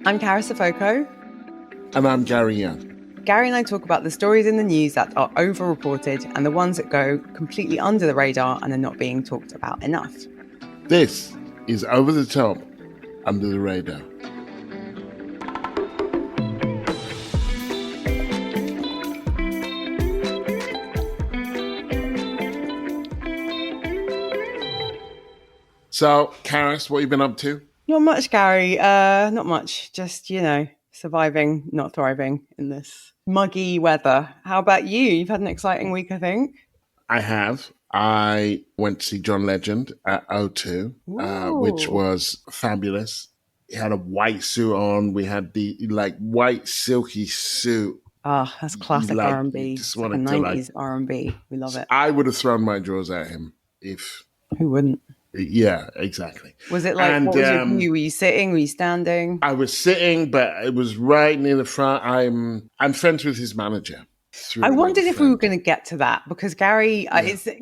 I'm Carys. And I'm Gary Young. Gary and I talk about the stories in the news that are over-reported and the ones that go completely under the radar and are not being talked about enough. This is Over the Top, Under the Radar. So, Carys, what have you been up to? Not much, Gary. Not much. Just, surviving, not thriving in this muggy weather. How about you? You've had an exciting week, I think. I have. I went to see John Legend at O2, which was fabulous. He had a white suit on. We had the white silky suit. Ah, that's classic R&B. Just like a 90s R&B. We love it. I would have thrown my drawers at him if... Who wouldn't? Yeah, exactly. Was it what was your view? Were you sitting? Were you standing? I was sitting, but it was right near the front. I'm friends with his manager. I wondered if we were going to get to that because Gary,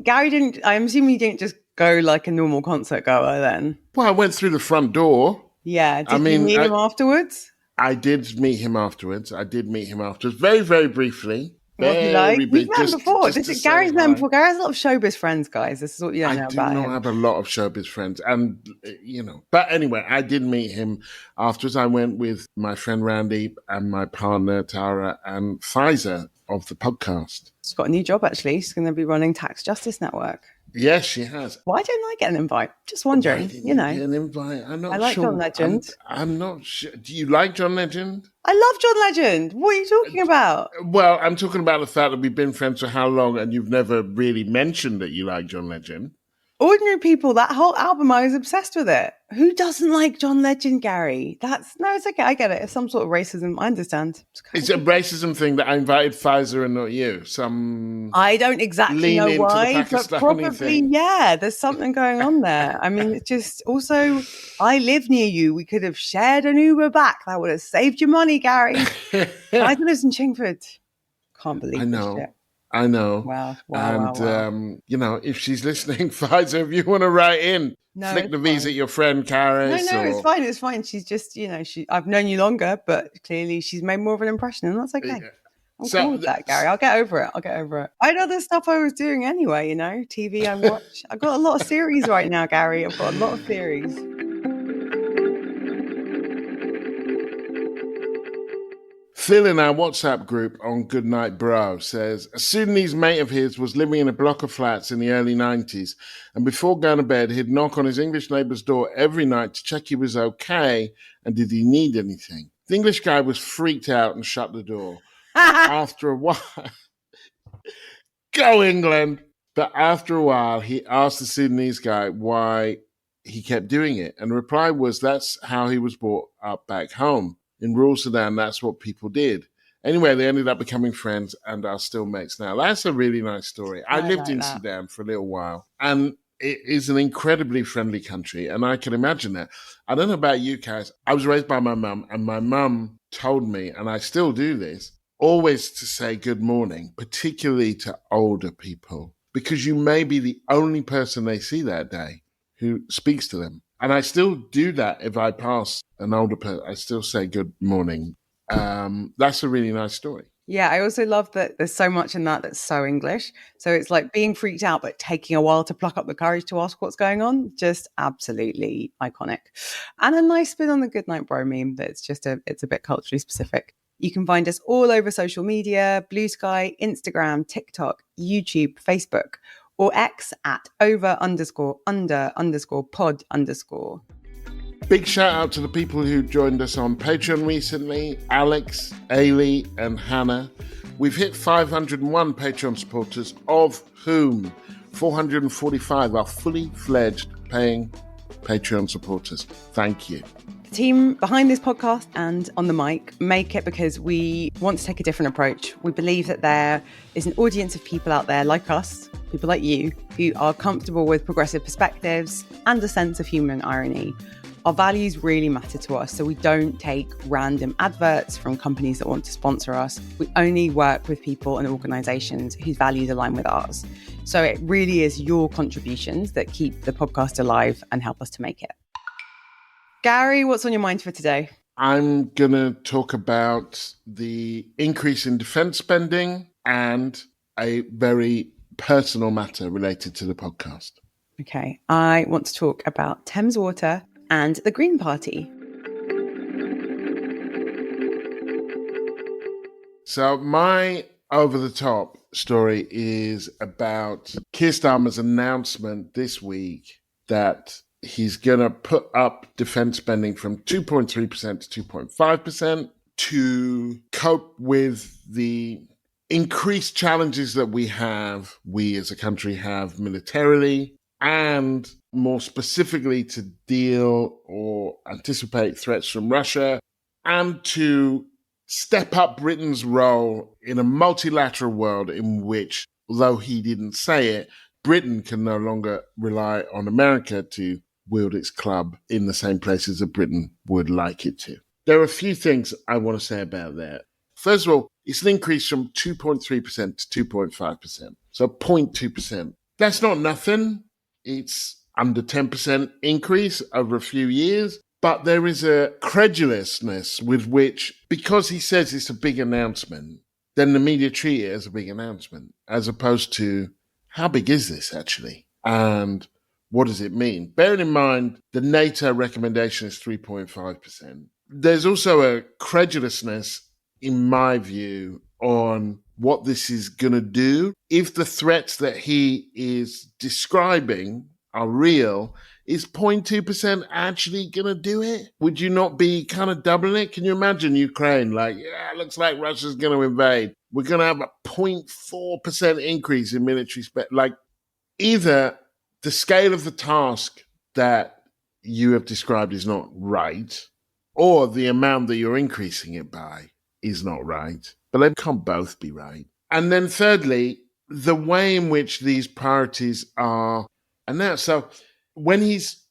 Gary didn't. I'm assuming you didn't just go like a normal concert goer then. Well, I went through the front door. Yeah. Did you meet him afterwards? I did meet him afterwards. Very, very briefly. What do you like? We've met before. Gary's met before. Gary has a lot of showbiz friends, guys. This is what you don't know about him. I do not have a lot of showbiz friends. And, but anyway, I did meet him afterwards. I went with my friend Randy and my partner Tara and Pfizer of the podcast. She's got a new job, actually. She's going to be running Tax Justice Network. Yes, she has. Why don't I get an invite? Just wondering, Get an invite? I'm not sure. I like John Legend. I'm not sure. Do you like John Legend? I love John Legend. What are you talking about? Well, I'm talking about the fact that we've been friends for how long and you've never really mentioned that you like John Legend. Ordinary People, that whole album, I was obsessed with it. Who doesn't like John Legend, Gary? It's okay. I get it. It's some sort of racism. I understand. It's a racism thing that I invited Pfizer and not you. I don't exactly know why, but probably, there's something going on there. I mean, it's just also, I live near you. We could have shared an Uber back. That would have saved you money, Gary. I live in Chingford. Can't believe this shit. I know. Wow. And, if she's listening, Pfizer, if you want to write in, flick the V's at your friend, Carys. No, it's fine. She's just, I've known you longer, but clearly she's made more of an impression, and that's okay. I'm cool with that, Gary. I'll get over it. I had other stuff I was doing anyway, TV I watch. I've got a lot of series right now, Gary. I've got a lot of series. Phil in our WhatsApp group on Goodnight Bro says, a Sudanese mate of his was living in a block of flats in the early 90s, and before going to bed, he'd knock on his English neighbour's door every night to check he was okay and did he need anything. The English guy was freaked out and shut the door. After a while, go England! But after a while, he asked the Sudanese guy why he kept doing it, and the reply was that's how he was brought up back home. In rural Sudan, that's what people did. Anyway, they ended up becoming friends and are still mates now. That's a really nice story. I lived in Sudan for a little while, and it is an incredibly friendly country, and I can imagine that. I don't know about you guys. I was raised by my mum, and my mum told me, and I still do this, always to say good morning, particularly to older people, because you may be the only person they see that day who speaks to them. And I still do that if I pass an older person. I still say good morning. That's a really nice story. Yeah, I also love that there's so much in that that's so English. So it's like being freaked out, but taking a while to pluck up the courage to ask what's going on. Just absolutely iconic. And a nice spin on the Goodnight Bro meme that's it's a bit culturally specific. You can find us all over social media, Blue Sky, Instagram, TikTok, YouTube, Facebook, or X at over_under_pod_. Big shout out to the people who joined us on Patreon recently, Alex, Ailey, and Hannah. We've hit 501 Patreon supporters, of whom 445 are fully fledged paying Patreon supporters. Thank you. The team behind this podcast and on the mic make it because we want to take a different approach. We believe that there is an audience of people out there like us, people like you, who are comfortable with progressive perspectives and a sense of humour and irony. Our values really matter to us, so we don't take random adverts from companies that want to sponsor us. We only work with people and organisations whose values align with ours. So it really is your contributions that keep the podcast alive and help us to make it. Gary, what's on your mind for today? I'm going to talk about the increase in defence spending and a very personal matter related to the podcast. Okay, I want to talk about Thames Water and the Green Party. So my over-the-top story is about Keir Starmer's announcement this week that he's going to put up defence spending from 2.3% to 2.5% to cope with the increased challenges that we as a country have militarily, and more specifically to deal or anticipate threats from Russia, and to step up Britain's role in a multilateral world in which, although he didn't say it, Britain can no longer rely on America to wield its club in the same places that Britain would like it to. There are a few things I want to say about that. First of all, it's an increase from 2.3% to 2.5%, so 0.2%. That's not nothing. It's under 10% increase over a few years. But there is a credulousness with which, because he says it's a big announcement, then the media treat it as a big announcement, as opposed to, how big is this actually? And what does it mean? Bearing in mind, the NATO recommendation is 3.5%. There's also a credulousness, in my view, on what this is going to do. If the threats that he is describing are real, is 0.2% actually going to do it? Would you not be kind of doubling it? Can you imagine Ukraine like, yeah, looks like Russia's going to invade. We're going to have a 0.4% increase in military spend. Like, either the scale of the task that you have described is not right, or the amount that you're increasing it by is not right. But they can't both be right. And then thirdly, the way in which these priorities are announced. So when he's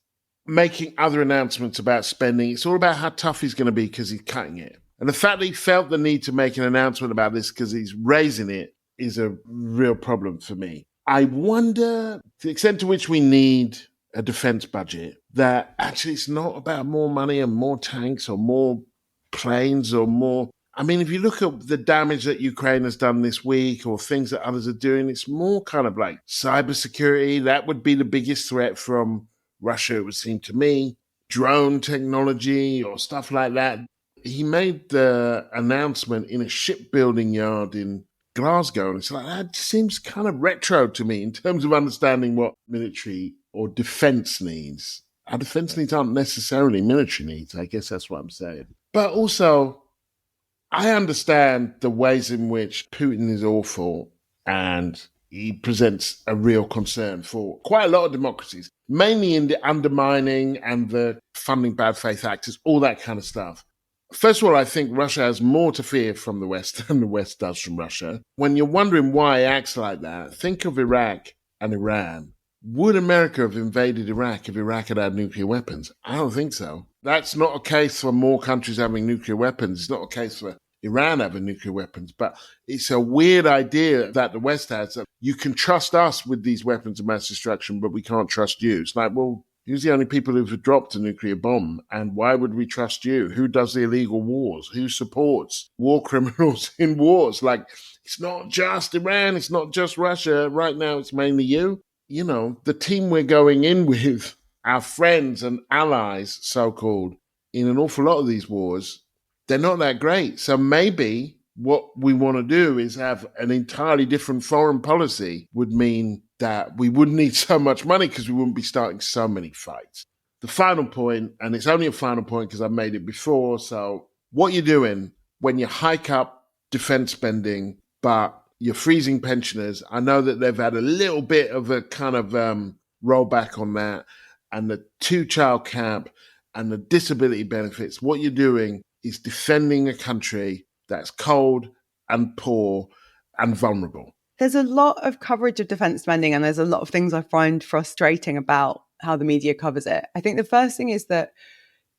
making other announcements about spending, it's all about how tough he's going to be because he's cutting it. And the fact that he felt the need to make an announcement about this because he's raising it is a real problem for me. I wonder the extent to which we need a defense budget that actually it's not about more money and more tanks or more planes or more. I mean, if you look at the damage that Ukraine has done this week or things that others are doing, it's more kind of like cybersecurity. That would be the biggest threat from Russia, it would seem to me. Drone technology or stuff like that. He made the announcement in a shipbuilding yard in Glasgow, and it's like, that seems kind of retro to me in terms of understanding what military or defense needs. Our defense needs aren't necessarily military needs. I guess that's what I'm saying. But also, I understand the ways in which Putin is awful and he presents a real concern for quite a lot of democracies, mainly in the undermining and the funding bad faith actors, all that kind of stuff. First of all, I think Russia has more to fear from the West than the West does from Russia. When you're wondering why he acts like that, think of Iraq and Iran. Would America have invaded Iraq if Iraq had had nuclear weapons? I don't think so. That's not a case for more countries having nuclear weapons. It's not a case for Iran having nuclear weapons. But it's a weird idea that the West has, that you can trust us with these weapons of mass destruction, but we can't trust you. It's like, well, who's the only people who've dropped a nuclear bomb? And why would we trust you? Who does the illegal wars? Who supports war criminals in wars? Like, it's not just Iran. It's not just Russia. Right now, it's mainly you. You know, the team we're going in with, our friends and allies, so-called, in an awful lot of these wars, they're not that great. So maybe what we want to do is have an entirely different foreign policy would mean that we wouldn't need so much money because we wouldn't be starting so many fights. The final point, and it's only a final point because I've made it before, so what you're doing when you hike up defense spending, but you're freezing pensioners. I know that they've had a little bit of a kind of rollback on that, and the 2-child cap and the disability benefits. What you're doing is defending a country that's cold and poor and vulnerable. There's a lot of coverage of defence spending, and there's a lot of things I find frustrating about how the media covers it. I think the first thing is that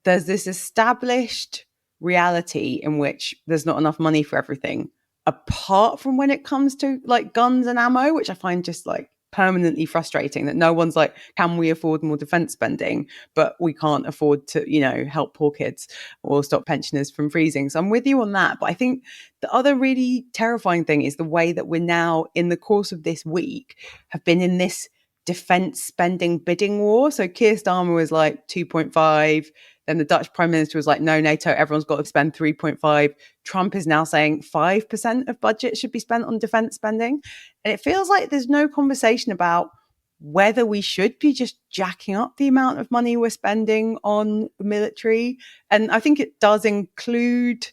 there's this established reality in which there's not enough money for everything, apart from when it comes to like guns and ammo, which I find just like permanently frustrating that no one's like, can we afford more defence spending? But we can't afford to, help poor kids or stop pensioners from freezing. So I'm with you on that. But I think the other really terrifying thing is the way that we're now, in the course of this week, have been in this defence spending bidding war. So Keir Starmer was like 2.5. Then the Dutch Prime Minister was like, no, NATO, everyone's got to spend 3.5. Trump is now saying 5% of budget should be spent on defence spending. And it feels like there's no conversation about whether we should be just jacking up the amount of money we're spending on the military. And I think it does include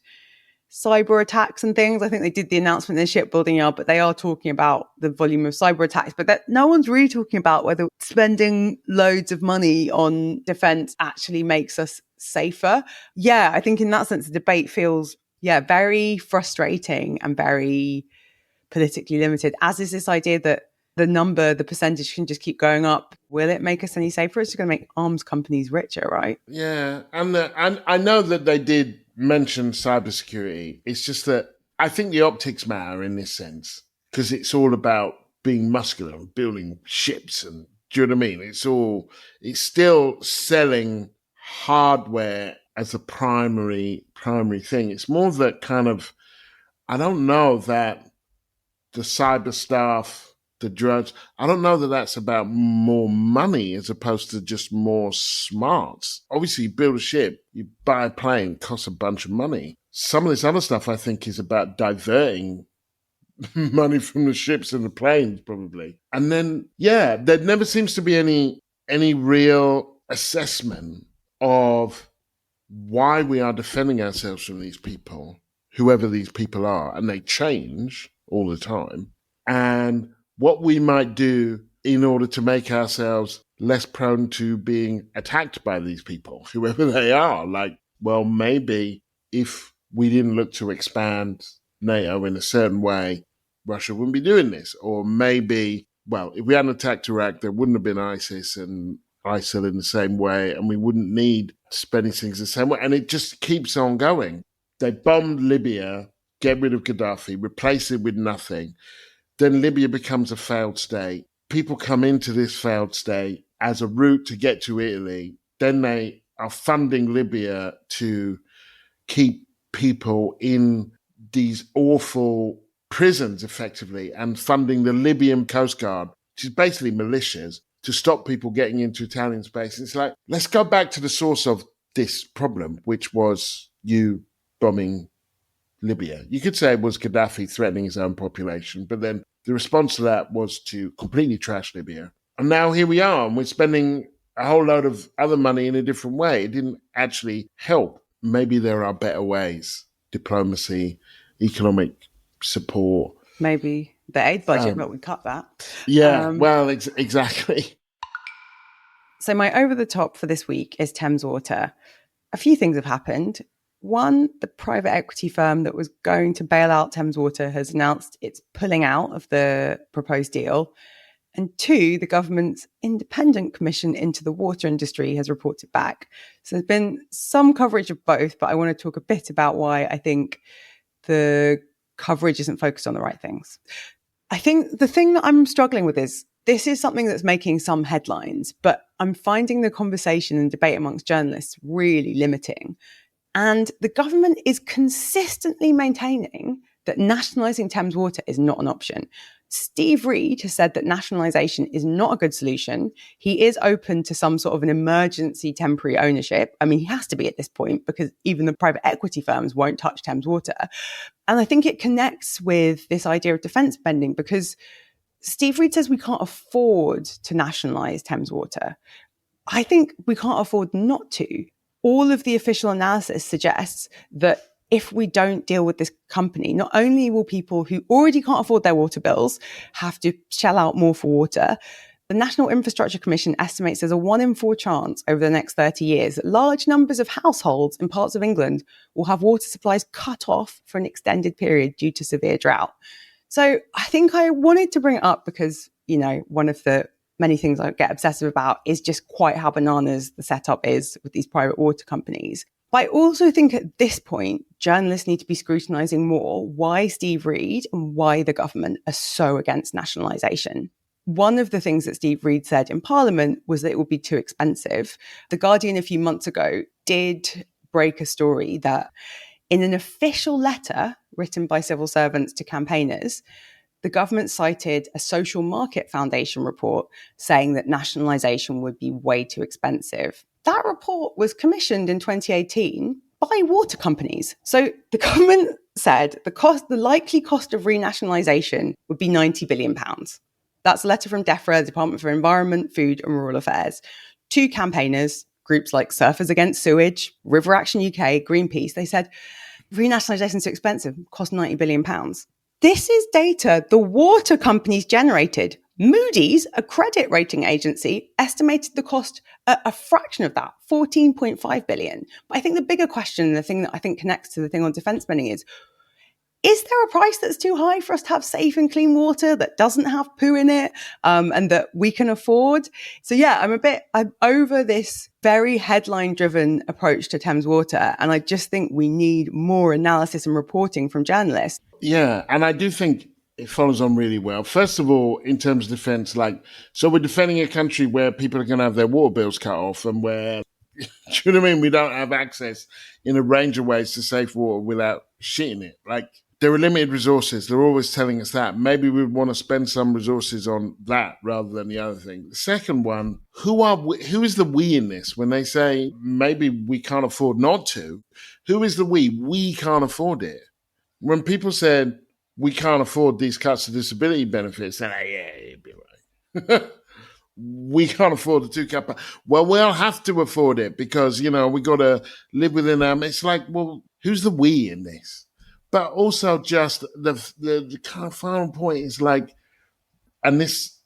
cyber attacks and things. I think they did the announcement in the shipbuilding yard, but they are talking about the volume of cyber attacks. But that no one's really talking about whether spending loads of money on defense actually makes us safer. Yeah, I think in that sense, the debate feels, very frustrating and very politically limited, as is this idea that the percentage can just keep going up. Will it make us any safer? It's going to make arms companies richer, right? Yeah, and I know that they did mention cybersecurity. It's just that I think the optics matter in this sense, because it's all about being muscular and building ships, and do you know what I mean? It's still selling hardware as a primary thing. It's more that kind of, I don't know that the cyber stuff, the drugs, I don't know that that's about more money as opposed to just more smarts. Obviously, you build a ship, you buy a plane, it costs a bunch of money. Some of this other stuff, I think, is about diverting money from the ships and the planes, probably. And then, there never seems to be any real assessment of why we are defending ourselves from these people, whoever these people are, and they change all the time, and what we might do in order to make ourselves less prone to being attacked by these people, whoever they are. Like, well, maybe if we didn't look to expand NATO in a certain way, Russia wouldn't be doing this. Or maybe, well, if we hadn't attacked Iraq, there wouldn't have been ISIS and ISIL in the same way, and we wouldn't need to spend these things the same way. And it just keeps on going. They bombed Libya, get rid of Gaddafi, replace it with nothing. Then Libya becomes a failed state. People come into this failed state as a route to get to Italy. Then they are funding Libya to keep people in these awful prisons, effectively, and funding the Libyan Coast Guard, which is basically militias, to stop people getting into Italian space. It's like, let's go back to the source of this problem, which was you bombing Libya. You could say it was Gaddafi threatening his own population, but then the response to that was to completely trash Libya. And now here we are, and we're spending a whole load of other money in a different way. It didn't actually help. Maybe there are better ways. Diplomacy, economic support. Maybe the aid budget, but we cut that. Yeah, exactly. So my over the top for this week is Thames Water. A few things have happened. One, the private equity firm that was going to bail out Thames Water has announced it's pulling out of the proposed deal. And two, the government's independent commission into the water industry has reported back. So there's been some coverage of both, but I want to talk a bit about why I think the coverage isn't focused on the right things. I think the thing that I'm struggling with is this is something that's making some headlines, but I'm finding the conversation and debate amongst journalists really limiting. And the government is consistently maintaining that nationalising Thames Water is not an option. Steve Reed has said that nationalisation is not a good solution. He is open to some sort of an emergency temporary ownership. I mean, he has to be at this point because even the private equity firms won't touch Thames Water. And I think it connects with this idea of defence spending because Steve Reed says we can't afford to nationalise Thames Water. I think we can't afford not to. All of the official analysis suggests that if we don't deal with this company, not only will people who already can't afford their water bills have to shell out more for water, the National Infrastructure Commission estimates there's a 1 in 4 chance over the next 30 years that large numbers of households in parts of England will have water supplies cut off for an extended period due to severe drought. So I think I wanted to bring it up because, one of the many things I get obsessive about is just quite how bananas the setup is with these private water companies. But I also think at this point, journalists need to be scrutinising more why Steve Reed and why the government are so against nationalisation. One of the things that Steve Reed said in Parliament was that it would be too expensive. The Guardian a few months ago did break a story that in an official letter written by civil servants to campaigners, the government cited a Social Market Foundation report saying that nationalisation would be way too expensive. That report was commissioned in 2018 by water companies. So the government said the likely cost of renationalisation would be £90 billion. That's a letter from DEFRA, the Department for Environment, Food and Rural Affairs, to campaigners, groups like Surfers Against Sewage, River Action UK, Greenpeace. They said, renationalisation is too expensive, cost £90 billion. This is data the water companies generated. Moody's, a credit rating agency, estimated the cost at a fraction of that, 14.5 billion. But I think the bigger question, the thing that I think connects to the thing on defence spending is there a price that's too high for us to have safe and clean water that doesn't have poo in it and that we can afford? So yeah, I'm over this very headline-driven approach to Thames Water. And I just think we need more analysis and reporting from journalists. Yeah, and I do think it follows on really well. First of all, in terms of defence, so we're defending a country where people are going to have their water bills cut off and where, do you know what I mean? We don't have access in a range of ways to safe water without shitting it. There are limited resources. They're always telling us that. Maybe we want to spend some resources on that rather than the other thing. The second one, who is the we in this? When they say maybe we can't afford not to, who is the we? We can't afford it. When people said we can't afford these cuts to disability benefits, they're like, yeah, you'd be right. We can't afford the 2-cut. Well, we'll have to afford it because, we got to live within them. It's like, well, who's the we in this? But also just the kind of final point is and this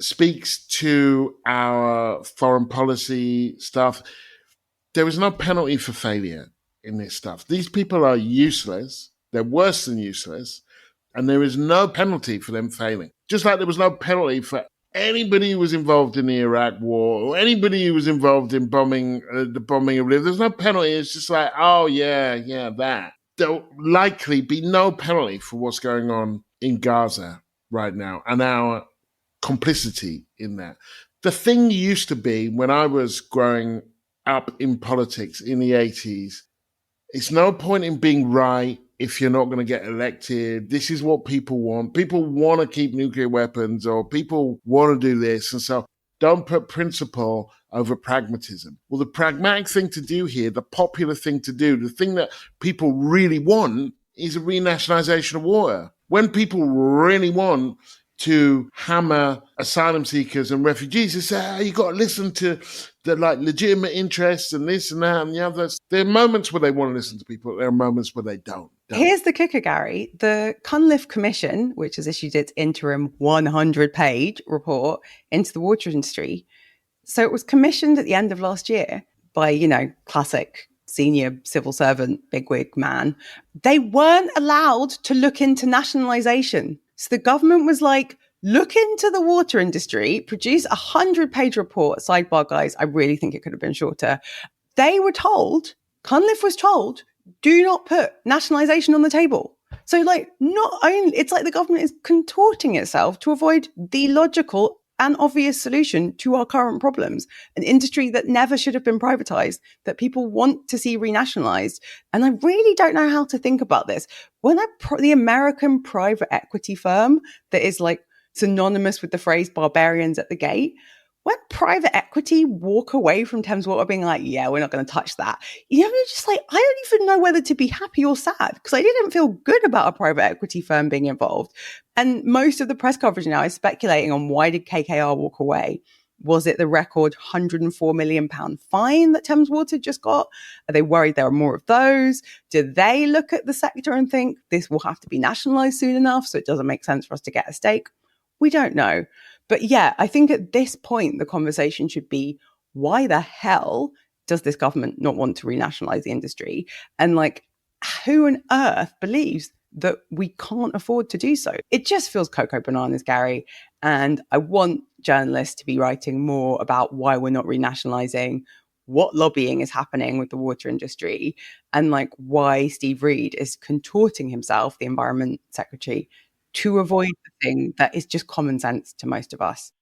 speaks to our foreign policy stuff, there is no penalty for failure in this stuff. These people are useless. They're worse than useless. And there is no penalty for them failing. Just like there was no penalty for anybody who was involved in the Iraq war or anybody who was involved in the bombing of Libya. There's no penalty. It's just like, oh, yeah, that. There'll likely be no penalty for what's going on in Gaza right now and our complicity in that. The thing used to be when I was growing up in politics in the 80s, it's no point in being right if you're not going to get elected. This is what people want. People want to keep nuclear weapons or people want to do this. And so don't put principle over pragmatism. Well, the pragmatic thing to do here, the popular thing to do, the thing that people really want is a renationalisation of water. When people really want to hammer asylum seekers and refugees, they say, you got to listen to the legitimate interests and this and that and the others. There are moments where they want to listen to people. There are moments where they don't. Here's the kicker, Gary. The Cunliffe Commission, which has issued its interim 100-page report into the water industry, so it was commissioned at the end of last year by, classic senior civil servant, bigwig man. They weren't allowed to look into nationalisation. So the government was like, look into the water industry, produce a 100-page report. Sidebar, guys, I really think it could have been shorter. They were told, Cunliffe was told, do not put nationalisation on the table. So not only, it's like the government is contorting itself to avoid the logical and obvious solution to our current problems, an industry that never should have been privatized, that people want to see renationalized. And I really don't know how to think about this. When the American private equity firm that is synonymous with the phrase barbarians at the gate, when private equity walk away from Thames Water being like, yeah, we're not going to touch that, you're just I don't even know whether to be happy or sad, because I didn't feel good about a private equity firm being involved. And most of the press coverage now is speculating on why did KKR walk away? Was it the record £104 million fine that Thames Water just got? Are they worried there are more of those? Do they look at the sector and think this will have to be nationalised soon enough, so it doesn't make sense for us to get a stake? We don't know. But yeah, I think at this point, the conversation should be, why the hell does this government not want to renationalise the industry? And who on earth believes that we can't afford to do so? It just feels cocoa bananas, Gary. And I want journalists to be writing more about why we're not renationalising, what lobbying is happening with the water industry, and why Steve Reed is contorting himself, the Environment Secretary, to avoid the thing that is just common sense to most of us.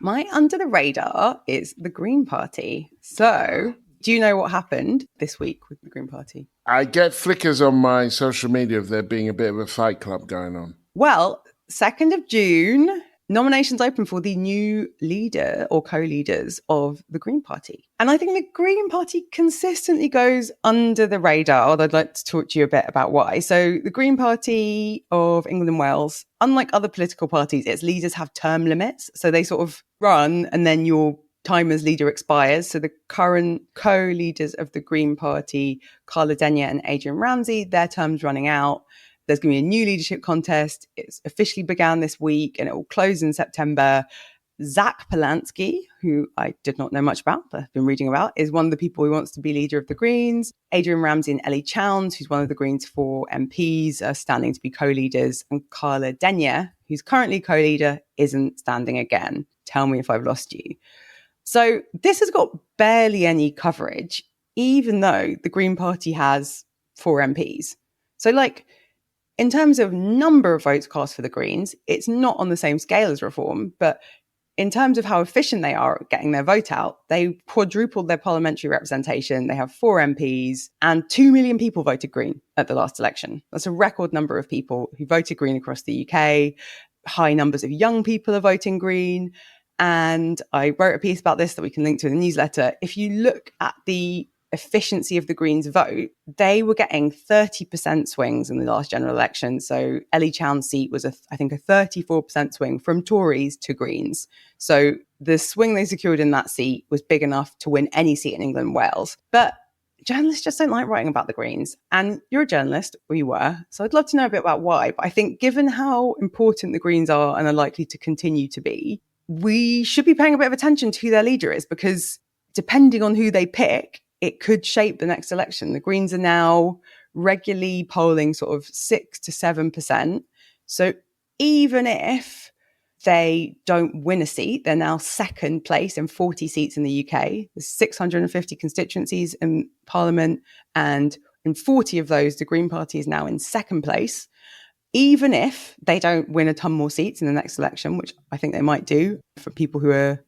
My under the radar is the Green Party. So, do you know what happened this week with the Green Party? I get flickers on my social media of there being a bit of a fight club going on. Well, 2nd of June, nominations open for the new leader or co-leaders of the Green Party. And I think the Green Party consistently goes under the radar, although I'd like to talk to you a bit about why. So the Green Party of England and Wales, unlike other political parties, its leaders have term limits. So they sort of run and then your time as leader expires. So the current co-leaders of the Green Party, Carla Denyer and Adrian Ramsey, their term's running out. There's going to be a new leadership contest. It's officially began this week and it will close in September. Zach Polanski, who I did not know much about, but I've been reading about, is one of the people who wants to be leader of the Greens. Adrian Ramsey and Ellie Chowns, who's one of the Greens' 4 MPs, are standing to be co-leaders. And Carla Denyer, who's currently co-leader, isn't standing again. Tell me if I've lost you. So this has got barely any coverage, even though the Green Party has 4 MPs. So in terms of number of votes cast for the Greens, it's not on the same scale as Reform, but in terms of how efficient they are at getting their vote out, they quadrupled their parliamentary representation. They have 4 MPs and 2 million people voted Green at the last election. That's a record number of people who voted Green across the UK. High numbers of young people are voting Green. And I wrote a piece about this that we can link to in the newsletter. If you look at the efficiency of the Greens vote, they were getting 30% swings in the last general election. So Ellie Chowns' seat was, I think, a 34% swing from Tories to Greens. So the swing they secured in that seat was big enough to win any seat in England and Wales. But journalists just don't like writing about the Greens. And you're a journalist, or you were. So I'd love to know a bit about why. But I think given how important the Greens are and are likely to continue to be, we should be paying a bit of attention to who their leader is, because depending on who they pick, it could shape the next election. The Greens are now regularly polling sort of 6 to 7%. So even if they don't win a seat, they're now second place in 40 seats in the UK. There's 650 constituencies in Parliament, and in 40 of those, the Green Party is now in second place. Even if they don't win a ton more seats in the next election, which I think they might do for people who are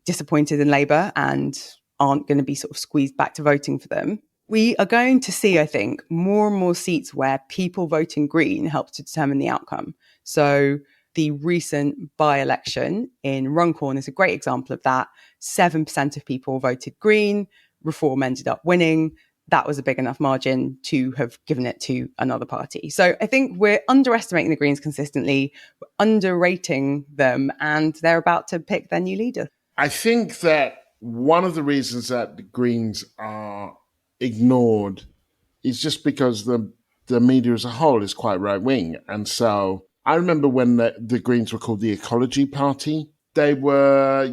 disappointed in Labour and aren't going to be sort of squeezed back to voting for them, we are going to see, I think, more and more seats where people voting Green helps to determine the outcome. So the recent by-election in Runcorn is a great example of that. 7% of people voted Green. Reform ended up winning. That was a big enough margin to have given it to another party. So I think we're underestimating the Greens consistently, we're underrating them, and they're about to pick their new leader. I think that one of the reasons that the Greens are ignored is just because the media as a whole is quite right-wing. And so I remember when the Greens were called the Ecology Party, they were,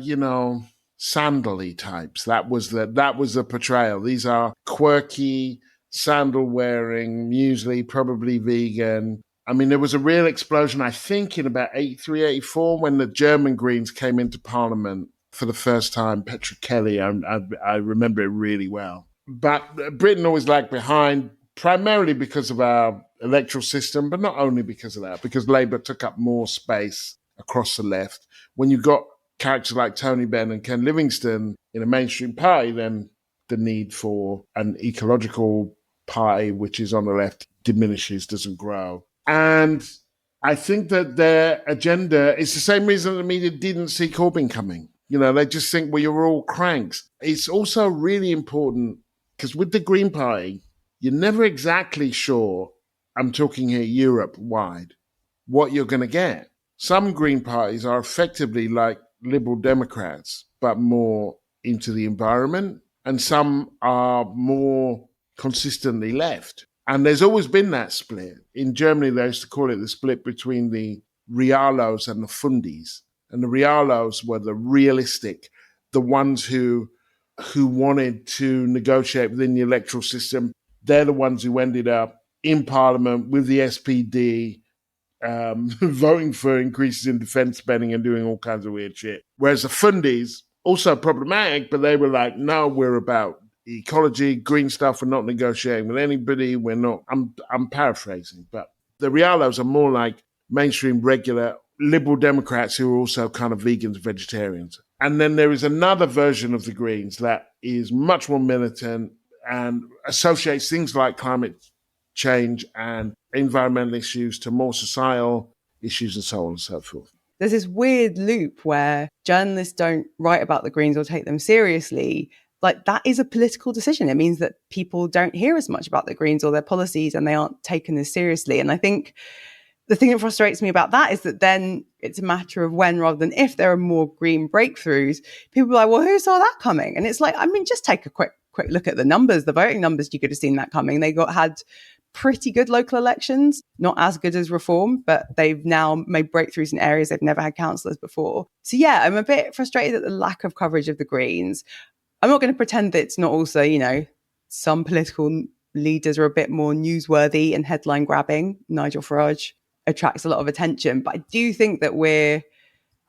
sandal-y types. That was the portrayal. These are quirky, sandal-wearing, muesli, probably vegan. I mean, there was a real explosion, I think, in about 83, 84, when the German Greens came into Parliament for the first time. Petra Kelly, I remember it really well. But Britain always lagged behind, primarily because of our electoral system, but not only because of that, because Labour took up more space across the left. When you got characters like Tony Benn and Ken Livingstone in a mainstream party, then the need for an ecological party, which is on the left, diminishes, doesn't grow. And I think that their agenda is the same reason the media didn't see Corbyn coming. They just think, well, you're all cranks. It's also really important because with the Green Party, you're never exactly sure, I'm talking here Europe-wide, what you're going to get. Some Green parties are effectively like Liberal Democrats, but more into the environment, and some are more consistently left. And there's always been that split. In Germany, they used to call it the split between the Realos and the Fundis. And the Realos were the realistic, the ones who wanted to negotiate within the electoral system. They're the ones who ended up in Parliament with the SPD, voting for increases in defence spending and doing all kinds of weird shit. Whereas the Fundis, also problematic, but they were like, no, we're about ecology, green stuff. We're not negotiating with anybody. We're not. I'm paraphrasing, but The Rialos are more like mainstream, regular Liberal Democrats who are also kind of vegans and vegetarians. And then there is another version of the Greens that is much more militant and associates things like climate change and environmental issues to more societal issues and so on and so forth. There's this weird loop where journalists don't write about the Greens or take them seriously. Like, that is a political decision. It means that people don't hear as much about the Greens or their policies and they aren't taken as seriously. And I think the thing that frustrates me about that is that then it's a matter of when rather than if there are more green breakthroughs. People are like, well, who saw that coming? And it's like, I mean, just take a quick look at the numbers, the voting numbers. You could have seen that coming. They had pretty good local elections, not as good as Reform, but they've now made breakthroughs in areas they've never had councillors before. So yeah, I'm a bit frustrated at the lack of coverage of the Greens. I'm not going to pretend that it's not also, some political leaders are a bit more newsworthy and headline grabbing. Nigel Farage attracts a lot of attention. But I do think that we're,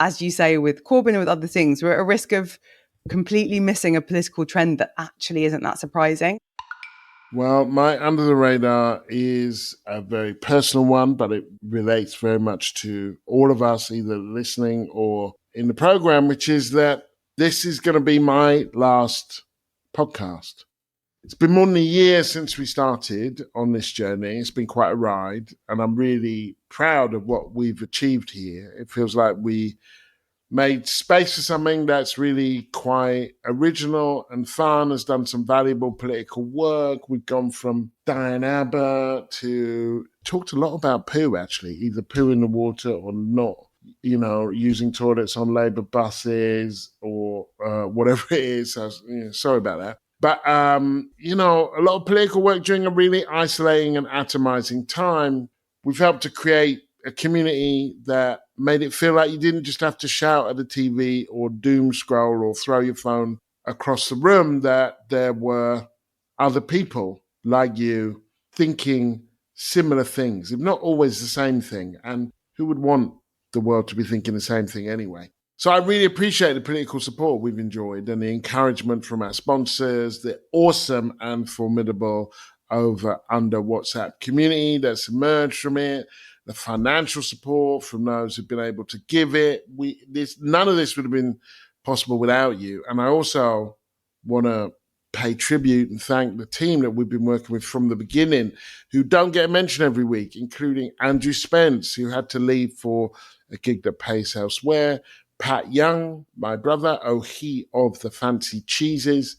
as you say, with Corbyn and with other things, we're at a risk of completely missing a political trend that actually isn't that surprising. Well, my under the radar is a very personal one, but it relates very much to all of us, either listening or in the program, which is that this is going to be my last podcast. It's been more than a year since we started on this journey. It's been quite a ride, and I'm really proud of what we've achieved here. It feels like we made space for something that's really quite original and fun, has done some valuable political work. We've gone from Diane Abbott to talked a lot about poo, actually, either poo in the water or not, using toilets on Labour buses or whatever it is. So, sorry about that. But, a lot of political work during a really isolating and atomizing time. We've helped to create a community that made it feel like you didn't just have to shout at the TV or doom scroll or throw your phone across the room, that there were other people like you thinking similar things, if not always the same thing. And who would want the world to be thinking the same thing anyway? So I really appreciate the political support we've enjoyed and the encouragement from our sponsors, the awesome and formidable over-under WhatsApp community that's emerged from it, the financial support from those who've been able to give it. None of this would have been possible without you. And I also want to pay tribute and thank the team that we've been working with from the beginning, who don't get mentioned every week, including Andrew Spence, who had to leave for a gig that pays elsewhere, Pat Young, my brother, he of the Fancy Cheeses,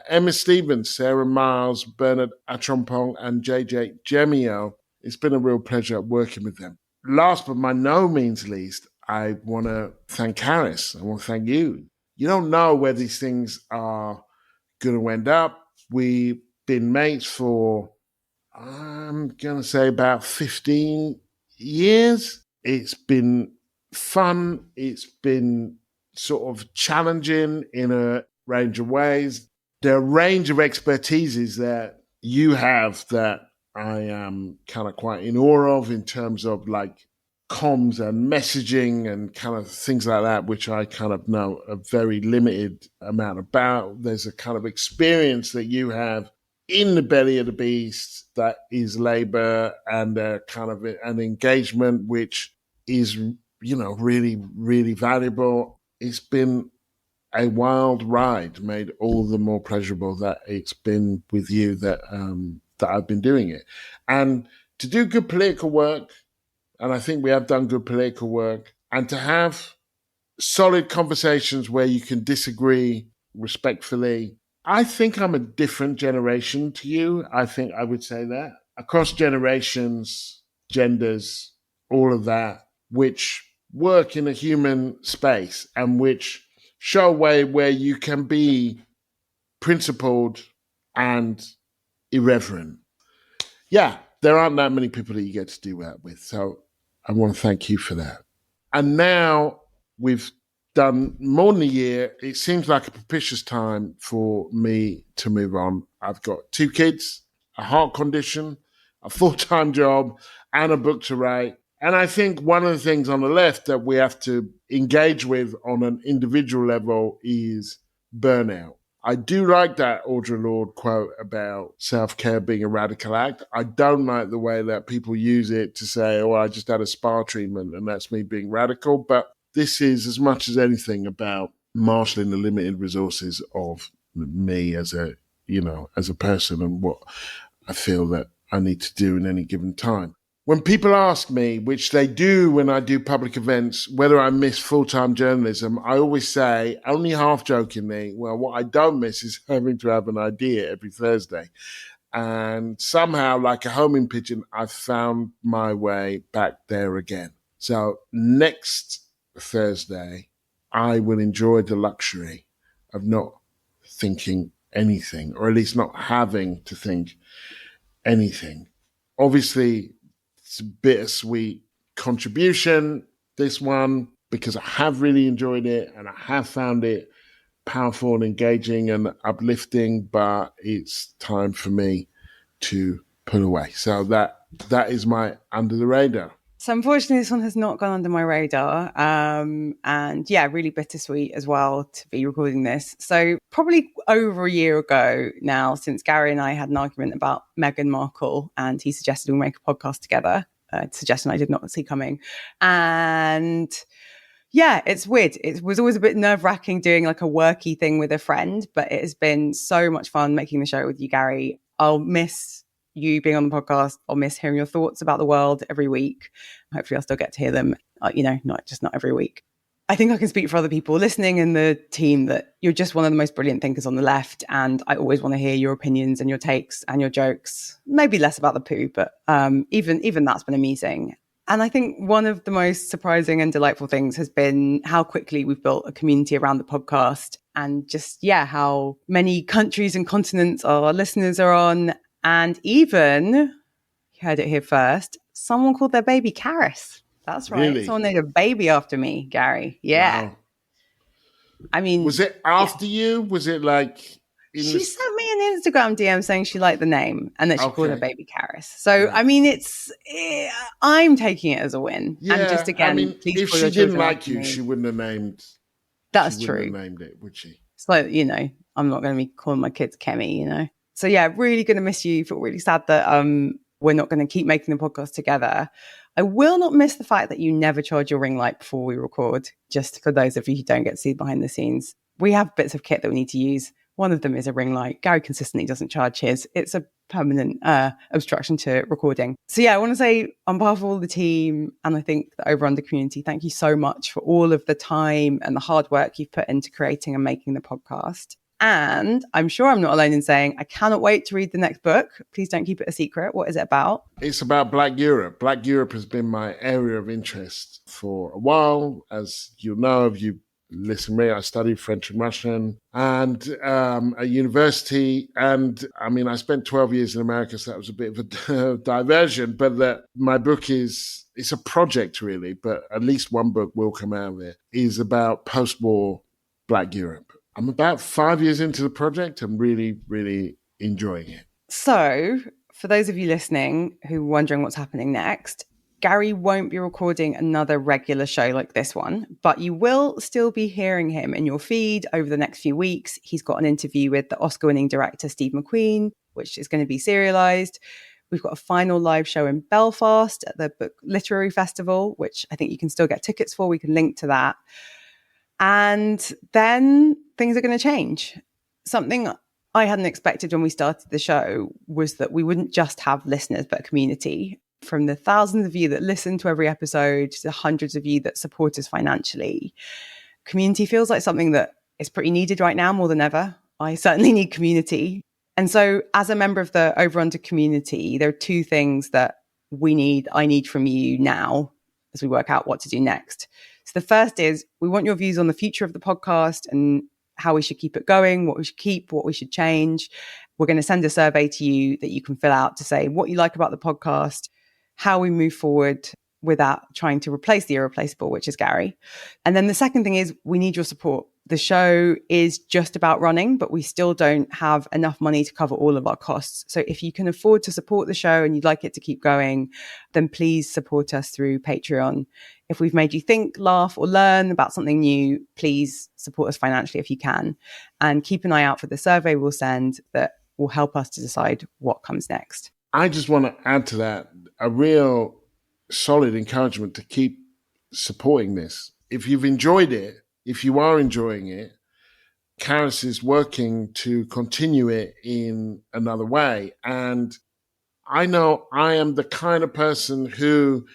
Emma Stevens, Sarah Myles, Bernard Achampong, and JJ Gemio. It's been a real pleasure working with them. Last but by no means least, I want to thank Carys. I want to thank you. You don't know where these things are going to end up. We've been mates for, I'm going to say, about 15 years. It's been fun. It's been sort of challenging in a range of ways. There are a range of expertises that you have that I am kind of quite in awe of, in terms of like comms and messaging and kind of things like that, which I kind of know a very limited amount about. There's a kind of experience that you have in the belly of the beast that is Labour, and a kind of an engagement which is, really, really valuable. It's been a wild ride, made all the more pleasurable that it's been with you that I've been doing it. And to do good political work, and I think we have done good political work, and to have solid conversations where you can disagree respectfully. I think I'm a different generation to you. I think I would say that. Across generations, genders, all of that, which work in a human space and which show a way where you can be principled and irreverent. Yeah, there aren't that many people that you get to do that with. So I want to thank you for that. And now we've done more than a year. It seems like a propitious time for me to move on. I've got 2 kids, a heart condition, a full-time job, and a book to write. And I think one of the things on the left that we have to engage with on an individual level is burnout. I do like that Audre Lorde quote about self-care being a radical act. I don't like the way that people use it to say, oh, I just had a spa treatment and that's me being radical. But this is, as much as anything, about marshalling the limited resources of me as a person and what I feel that I need to do in any given time. When people ask me, which they do when I do public events, whether I miss full-time journalism, I always say, only half jokingly, well, what I don't miss is having to have an idea every Thursday. And somehow, like a homing pigeon, I've found my way back there again. So next Thursday, I will enjoy the luxury of not thinking anything, or at least not having to think anything. Obviously, it's a bittersweet contribution, this one, because I have really enjoyed it and I have found it powerful and engaging and uplifting, but it's time for me to put away. So that is my under the radar. So unfortunately, this one has not gone under my radar. And yeah, really bittersweet as well to be recording this. So probably over a year ago now, since Gary and I had an argument about Meghan Markle, and he suggested we make a podcast together, a suggestion I did not see coming. And yeah, it's weird. It was always a bit nerve-wracking doing like a worky thing with a friend, but it has been so much fun making the show with you, Gary. I'll miss you being on the podcast. I'll miss hearing your thoughts about the world every week. Hopefully I'll still get to hear them, not every week. I think I can speak for other people listening in the team that you're just one of the most brilliant thinkers on the left. And I always want to hear your opinions and your takes and your jokes, maybe less about the poo, but even that's been amusing. And I think one of the most surprising and delightful things has been how quickly we've built a community around the podcast, and just, how many countries and continents our listeners are on. And even, you heard it here first, someone called their baby Carys. That's right. Really? Someone named a baby after me, Gary. Yeah. Wow. I mean, was it after you? Was it like... She sent me an Instagram DM saying she liked the name and that she called her baby Carys. So, right. I mean, I'm taking it as a win. Yeah, and just again, please if she didn't like you, she wouldn't have named... That's she true. Wouldn't have named it, would she? So, I'm not going to be calling my kids Kemi, So yeah, really going to miss you. Feel really sad that we're not going to keep making the podcast together. I will not miss the fact that you never charge your ring light before we record, just for those of you who don't get to see behind the scenes. We have bits of kit that we need to use. One of them is a ring light. Gary consistently doesn't charge his. It's a permanent obstruction to recording. So yeah, I want to say on behalf of all the team, and I think the Over Under community, thank you so much for all of the time and the hard work you've put into creating and making the podcast. And I'm sure I'm not alone in saying I cannot wait to read the next book. Please don't keep it a secret. What is it about? It's about Black Europe. Black Europe has been my area of interest for a while. As you know, if you listen to me, I studied French and Russian and at university. And I mean, I spent 12 years in America, so that was a bit of a diversion. But my book it's a project really, but at least one book will come out of it, is about post-war Black Europe. I'm about 5 years into the project. I'm really, really enjoying it. So for those of you listening who are wondering what's happening next, Gary won't be recording another regular show like this one, but you will still be hearing him in your feed over the next few weeks. He's got an interview with the Oscar-winning director, Steve McQueen, which is going to be serialized. We've got a final live show in Belfast at the Book Literary Festival, which I think you can still get tickets for. We can link to that. And then things are going to change. Something I hadn't expected when we started the show was that we wouldn't just have listeners, but a community. From the thousands of you that listen to every episode to the hundreds of you that support us financially, community feels like something that is pretty needed right now more than ever. I certainly need community. And so as a member of the Over Under community, there are two things that I need from you now as we work out what to do next. So the first is we want your views on the future of the podcast and how we should keep it going, what we should keep, what we should change. We're going to send a survey to you that you can fill out to say what you like about the podcast, how we move forward without trying to replace the irreplaceable, which is Gary. And then the second thing is we need your support. The show is just about running, but we still don't have enough money to cover all of our costs. So if you can afford to support the show and you'd like it to keep going, then please support us through Patreon. If we've made you think, laugh, or learn about something new, please support us financially if you can. And keep an eye out for the survey we'll send that will help us to decide what comes next. I just want to add to that a real solid encouragement to keep supporting this. If you've enjoyed it, if you are enjoying it, Carys is working to continue it in another way. And I know I am the kind of person who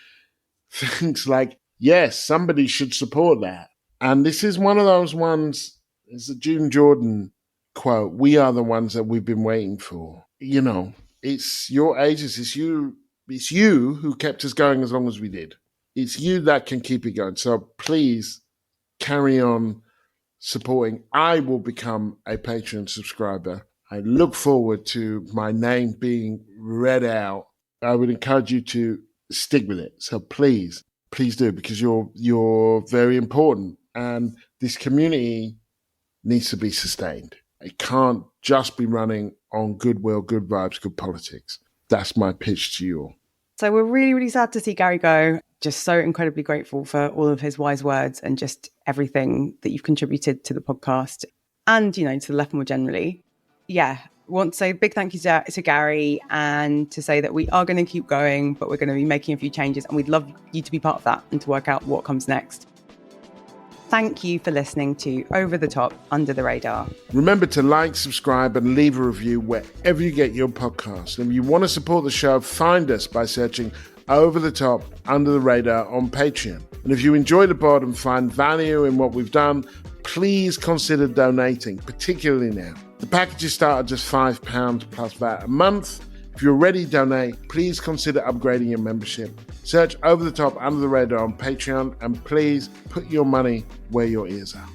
thinks like, yes, somebody should support that. And this is one of those ones, it's a June Jordan quote, we are the ones that we've been waiting for. You know, it's your ages, it's you who kept us going as long as we did. It's you that can keep it going. So please carry on supporting. I will become a Patreon subscriber. I look forward to my name being read out. I would encourage you to stick with it. So please do, because you're very important. And this community needs to be sustained. It can't just be running on goodwill, good vibes, good politics. That's my pitch to you all. So we're really, really sad to see Gary go. Just so incredibly grateful for all of his wise words and just everything that you've contributed to the podcast and, you know, to the left more generally. Yeah, want to say a big thank you to Gary, and to say that we are going to keep going, but we're going to be making a few changes, and we'd love you to be part of that and to work out what comes next. Thank you for listening to Over the Top, Under the Radar. Remember to like, subscribe, and leave a review wherever you get your podcast. And if you want to support the show, find us by searching Over the Top, Under the Radar on Patreon. And if you enjoy the pod and find value in what we've done, please consider donating, particularly now. The packages start at just £5 plus VAT a month. If you're ready to donate, please consider upgrading your membership. Search Over the Top, Under the Radar on Patreon, and please put your money where your ears are.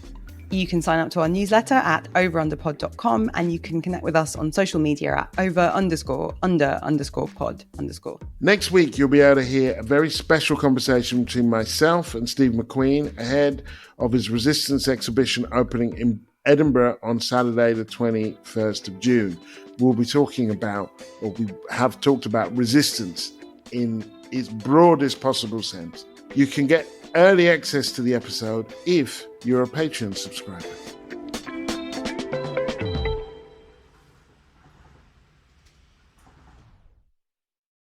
You can sign up to our newsletter at overunderpod.com, and you can connect with us on social media at over_under_pod_. Next week, you'll be able to hear a very special conversation between myself and Steve McQueen ahead of his Resistance exhibition opening in Edinburgh on Saturday, the 21st of June. We'll be talking about, or we have talked about, resistance in its broadest possible sense. You can get early access to the episode if you're a Patreon subscriber.